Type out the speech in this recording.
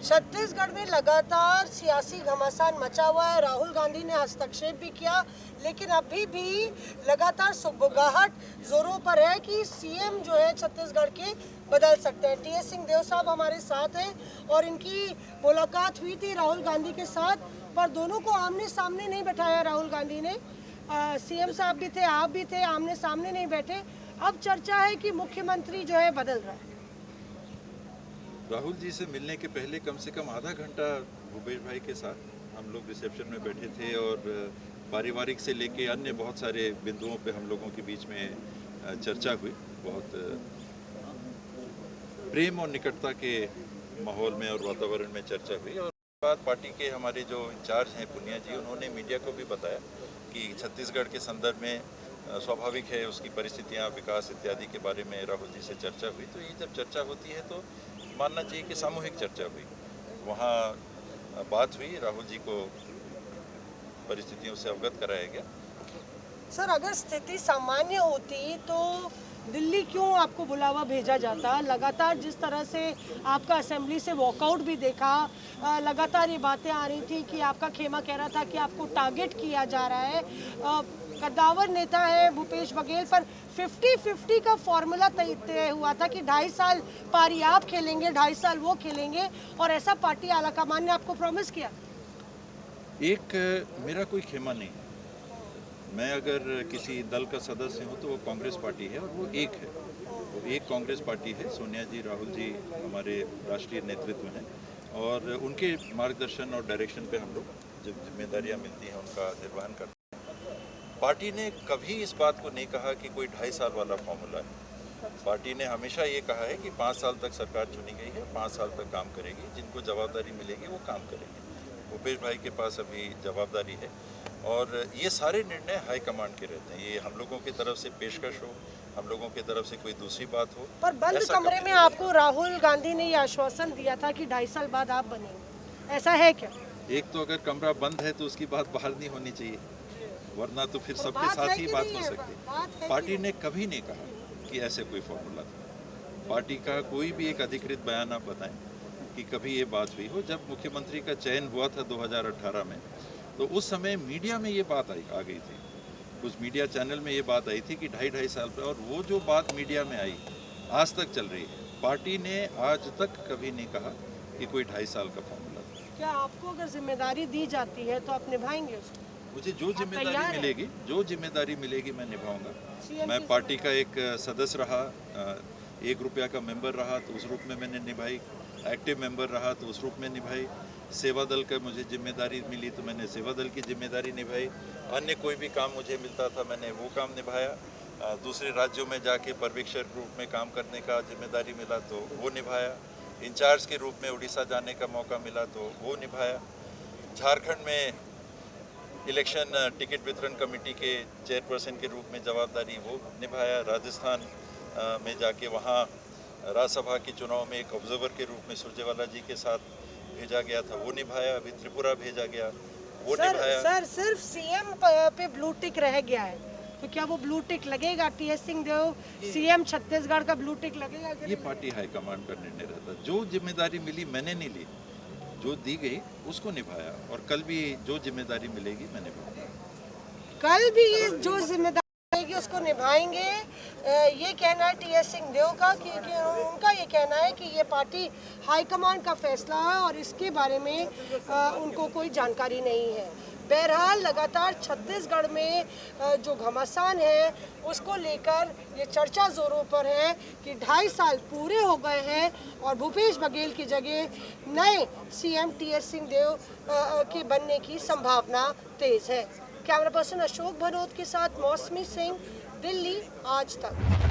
छत्तीसगढ़ में लगातार सियासी घमासान मचा हुआ है। राहुल गांधी ने हस्तक्षेप भी किया, लेकिन अभी भी लगातार सुगबुगाहट जोरों पर है कि सीएम जो है छत्तीसगढ़ के बदल सकते हैं। टीएस सिंहदेव साहब हमारे साथ हैं और इनकी मुलाकात हुई थी राहुल गांधी के साथ, पर दोनों को आमने सामने नहीं बैठाया राहुल गांधी ने। सीएम साहब भी थे, आप भी थे, आमने सामने नहीं बैठे। अब चर्चा है कि मुख्यमंत्री जो है बदल रहा है। राहुल जी से मिलने के पहले कम से कम आधा घंटा भूपेश भाई के साथ हम लोग रिसेप्शन में बैठे थे और पारिवारिक से लेके अन्य बहुत सारे बिंदुओं पे हम लोगों के बीच में चर्चा हुई। बहुत प्रेम और निकटता के माहौल में और वातावरण में चर्चा हुई। और बाद पार्टी के हमारे जो इंचार्ज हैं पुनिया जी, उन्होंने मीडिया को भी बताया कि छत्तीसगढ़ के संदर्भ में स्वाभाविक है उसकी परिस्थितियाँ, विकास इत्यादि के बारे में राहुल जी से चर्चा हुई। तो ये जब चर्चा होती है तो मानना चाहिए कि सामूहिक चर्चा हुई। वहाँ बात हुई, राहुल जी को परिस्थितियों से अवगत कराया गया। सर, अगर स्थिति सामान्य होती तो दिल्ली क्यों आपको बुलावा भेजा जाता? लगातार जिस तरह से आपका असेंबली से वॉकआउट भी देखा, लगातार ये बातें आ रही थी कि आपका खेमा कह रहा था कि आपको टारगेट किया जा रहा है। कद्दावर नेता है भूपेश बघेल पर 50-50 का फॉर्मूला तय हुआ था कि 2.5 साल पारी आप खेलेंगे, 2.5 साल वो खेलेंगे, और ऐसा पार्टी आलाकमान ने आपको प्रॉमिस किया। मेरा कोई खेमा नहीं है। मैं अगर किसी दल का सदस्य हूं तो वो कांग्रेस पार्टी है और वो एक है, वो एक कांग्रेस पार्टी है। सोनिया जी, राहुल जी हमारे राष्ट्रीय नेतृत्व हैं और उनके मार्गदर्शन और डायरेक्शन पे हम लोग जब जिम्मेदारियां मिलती हैं उनका निर्वहन करते हैं। पार्टी ने कभी इस बात को नहीं कहा कि कोई 2.5 साल वाला फॉर्मूला है। पार्टी ने हमेशा ये कहा है कि 5 साल तक सरकार चुनी गई है, 5 साल तक काम करेगी, जिनको जवाबदारी मिलेगी वो काम करेंगे। भूपेश भाई के पास अभी जवाबदारी है और ये सारे निर्णय हाईकमांड के रहते हैं। ये हम लोगों की तरफ से पेशकश हो, हम लोगों की तरफ से कोई दूसरी बात हो, पर बंद कमरे में आपको राहुल गांधी ने ये आश्वासन दिया था कि 2.5 साल बाद आप बनेंगे, ऐसा है क्या? एक तो अगर कमरा बंद है तो उसकी बात बाहर नहीं होनी चाहिए, वरना तो फिर सबके साथ ही बात हो सकती है। पार्टी ने कभी नहीं कहा कि ऐसे कोई फॉर्मूला था। पार्टी का कोई भी एक अधिकृत बयान आप बताएं कि कभी ये बात हुई हो। जब मुख्यमंत्री का चयन हुआ था 2018 में, तो उस समय मीडिया में ये बात आ गई थी, कुछ मीडिया चैनल में ये बात आई थी कि 2.5 साल पर, और वो जो बात मीडिया में आई आज तक चल रही है। पार्टी ने आज तक कभी नहीं कहा कि कोई 2.5 साल का फॉर्मूला था। क्या आपको अगर जिम्मेदारी दी जाती है तो आप निभाएंगे उसको? मुझे जो जिम्मेदारी मिलेगी मैं निभाऊंगा। मैं पार्टी का एक सदस्य रहा, 1 रुपया का मेंबर रहा तो उस रूप में मैंने निभाई, एक्टिव मेंबर रहा तो उस रूप में निभाई, सेवा दल का मुझे जिम्मेदारी मिली तो मैंने सेवा दल की जिम्मेदारी निभाई, अन्य कोई भी काम मुझे मिलता था मैंने वो काम निभाया। दूसरे राज्यों में जाके पर्यवेक्षक के रूप में काम करने का जिम्मेदारी मिला तो वो निभाया, इंचार्ज के रूप में उड़ीसा जाने का मौका मिला तो वो निभाया, झारखंड में इलेक्शन टिकट वितरण कमेटी के चेयरपर्सन के रूप में जवाबदारी वो निभाया, राजस्थान में जाके वहाँ राज्यसभा के चुनाव में एक ऑब्जर्वर के रूप में सुरजेवाला जी के साथ भेजा गया था वो निभाया, अभी त्रिपुरा भेजा गया वो निभाया। सर, सिर्फ सीएम पे ब्लू टिक रह गया है, तो क्या वो ब्लू टिक लगेगा? टीएस सिंहदेव सीएम छत्तीसगढ़ का ब्लू टिक लगेगा? ये पार्टी हाईकमांड का निर्णय रहता। जो जिम्मेदारी मिली मैंने नहीं ली, जो दी गई उसको निभाया, और कल भी जो जिम्मेदारी मिलेगी मैं निभाऊंगा। कल भी जो जिम्मेदारी मिलेगी उसको निभाएंगे, ये कहना है टीएस सिंहदेव का कि उनका ये कहना है कि ये पार्टी हाईकमांड का फैसला है और इसके बारे में उनको कोई जानकारी नहीं है। बहरहाल लगातार छत्तीसगढ़ में जो घमासान है उसको लेकर ये चर्चा जोरों पर है कि 2.5 साल पूरे हो गए हैं और भूपेश बघेल की जगह नए सीएम टीएस सिंहदेव के बनने की संभावना तेज है। कैमरा पर्सन अशोक भनोत के साथ मौसमी सिंह, दिल्ली आज तक।